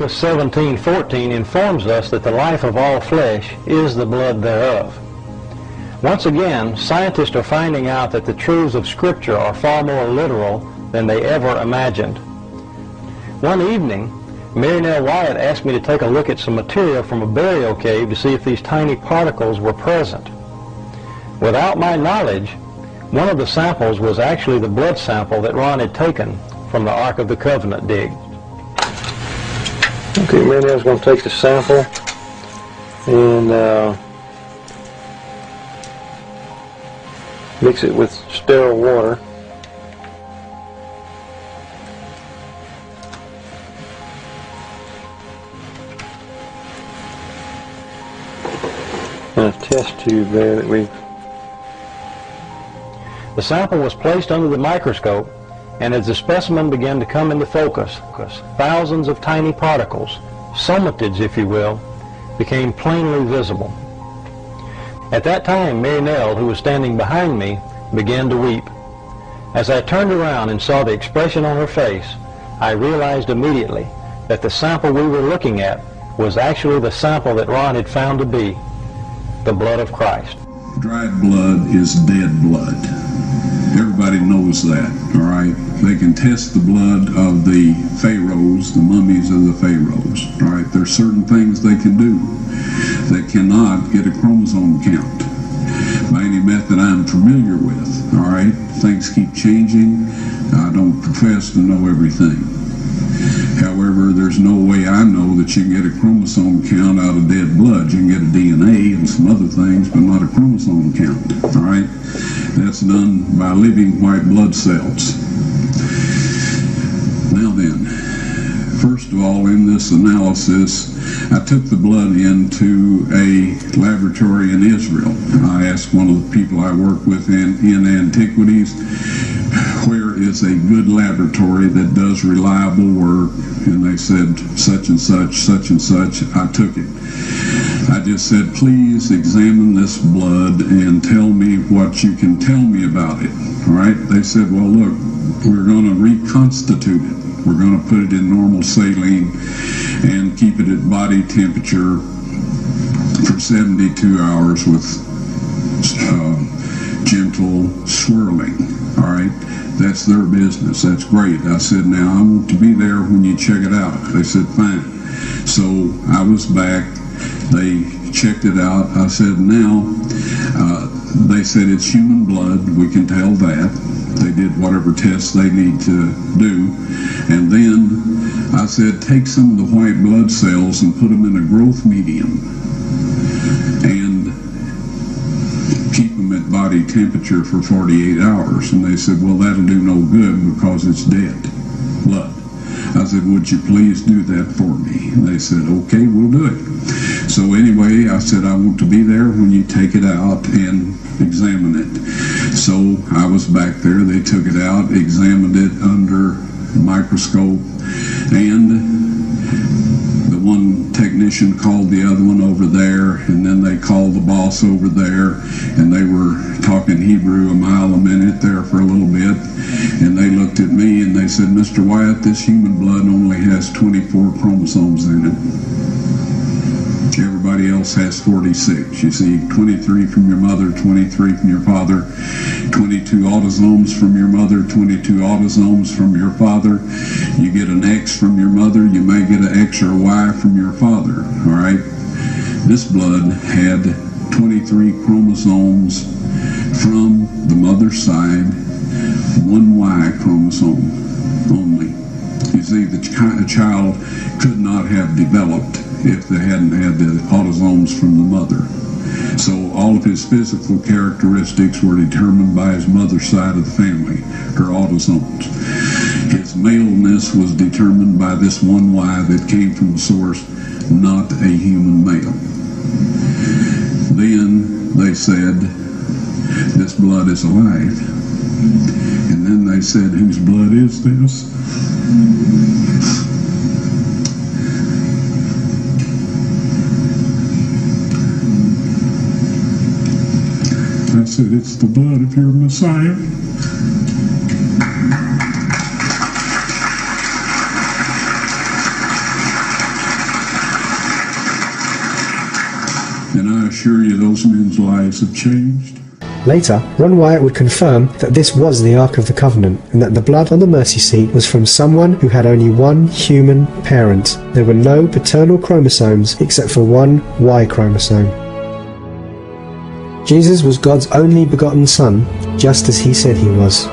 Leviticus 17:14 informs us that the life of all flesh is the blood thereof. Once again, scientists are finding out that the truths of Scripture are far more literal than they ever imagined. One evening, Wyatt asked me to take a look at some material from a burial cave to see if these tiny particles were present. Without my knowledge, one of the samples was actually the blood sample that Ron had taken from the Ark of the Covenant dig. Okay, Marinelle's going to take the sample and mix it with sterile water. And a test tube there that we've... The sample was placed under the microscope, and as the specimen began to come into focus, thousands of tiny particles, somatids if you will, became plainly visible. At that time, Marinelle, who was standing behind me, began to weep. As I turned around and saw the expression on her face, I realized immediately that the sample we were looking at was actually the sample that Ron had found to be the blood of Christ. Dried blood is dead blood. Everybody knows that, all right? They can test the blood of the pharaohs, the mummies of the pharaohs, all right? There's certain things they can do. They cannot get a chromosome count by any method I'm familiar with, all right? Things keep changing. I don't profess to know everything. However, there's no way I know that you can get a chromosome count out of dead blood. You can get a DNA and some other things, but not a chromosome count, all right? That's done by living white blood cells. Now then, first of all, in this analysis, I took the blood into a laboratory in Israel. I asked one of the people I work with in antiquities, where is a good laboratory that does reliable work? And they said, such and such, such and such. I took it. I just said, please examine this blood and tell me what you can tell me about it. All right? They said, well, look, we're going to reconstitute it. We're going to put it in normal saline and keep it at body temperature for 72 hours with gentle swirling. All right? That's their business. That's great. I said, now I want to be there when you check it out. They said, fine. So I was back. They checked it out. I said, now, they said it's human blood. We can tell that. They did whatever tests they need to do. And then I said, take some of the white blood cells and put them in a growth medium and keep them at body temperature for 48 hours. And they said, well, that'll do no good because it's dead blood. I said, would you please do that for me? And they said, okay, we'll do it. So anyway, I said, I want to be there when you take it out and examine it. So I was back there. They took it out, examined it under a microscope, and the one technician called the other one over there, and then they called the boss over there, and they were talking Hebrew a mile a minute there for a little bit, and they looked at me and they said, Mr. Wyatt, this human blood only has 24 chromosomes in it. Everybody else has 46. You see, 23 from your mother, 23 from your father, 22 autosomes from your mother, 22 autosomes from your father. You get an X from your mother, you may get an X or a Y from your father, all right? This blood had 23 chromosomes from the mother's side, one Y chromosome only. You see, the child could not have developed if they hadn't had the autosomes from the mother. So all of his physical characteristics were determined by his mother's side of the family, her autosomes. His maleness was determined by this one Y that came from the source, not a human male. Then they said, this blood is alive. And then they said, whose blood is this? I said, it's the blood of your Messiah. and I assure you those men's lives have changed. Later, Ron Wyatt would confirm that this was the Ark of the Covenant, and that the blood on the mercy seat was from someone who had only one human parent. There were no paternal chromosomes except for one Y chromosome. Jesus was God's only begotten Son, just as he said he was.